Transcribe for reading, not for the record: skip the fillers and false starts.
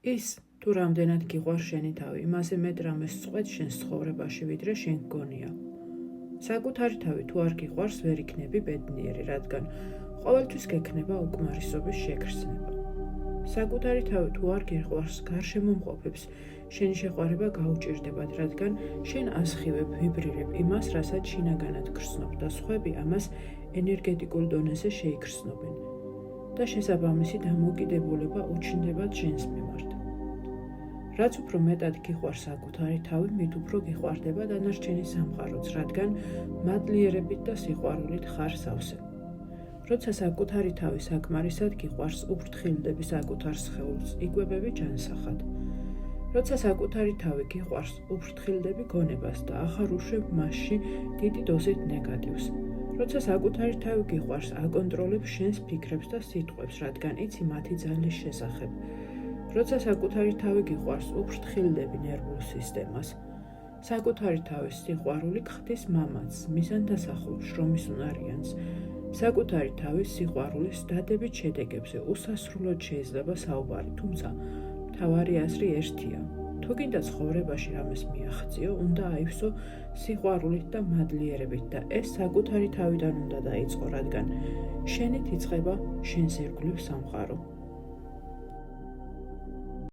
ის თუ რამდენად გიყვარს შენი თავი, იმაზე მეტ რამეს წყვეთ შენს ცხოვრებაში, ვიდრე შენ გგონია. საკუთარი თავი თუ არ გიყვარს, ვერ იქნები ბედნიერი, რადგან ყოველთვის გექნება უკმარისობის შეგრძნება. საკუთარი თავი თუ არ გიყვარს, გარშემომყოფებს შენი შეყვარება გაუჭირდებათ, რადგან შენ ასხივებ, ვიბრირებ იმას, რასაც შინაგანად გრძნობ და სხვები ამას ენერგეტიკულ დონეზე შეიგრძნობენ და შესაბამისი დამოუკიდებულება უჩნდებათ შენს მიმართ. რაც უფრო მეტად გიყვარს საკუთარი თავი, მით უფრო გიყვარდება დანარჩენი სამყაროც, რადგან მადლიერებით და სიყვარულით ხარ სავსე. როცა საკუთარი თავი საკმარისად გიყვარს, უფრთხილდები საკუთარ სხეულს, იკვებები ჯანსაღად. როცა საკუთარი თავი გიყვარს, უფრთხილდები გონებას და ახარ უშვებ მასში დიდი დოზით ნეგატივს. როცა საკუთარი თავი გიყვარს, აკონტროლებს შენს ფიქრებს და სიტყვებს, რადგან იცი მათი ძალის შესახებ. როცა საკუთარი თავი გიყვარს, უფრთხილდები ნერვულ სისტემას. საკუთარი თავის სიყვარული გხდის მამაცს, მიზანდასახულ შრომის უნარიანს. საკუთარი თავის სიყვარულის დადებით შედეგებზე უსასრულოდ შეიძლება საუბარი, თუმცა მთავარი აზრი ერთია. თუ გინდა ცხოვრებაში რამეს მიაღწიო, უნდა აივსო სიყვარულით და მადლიერებით და ეს საკუთარი თავიდან უნდა დაიწყო, რადგან შენით იწყება შენს ირგვლივ სამყარო.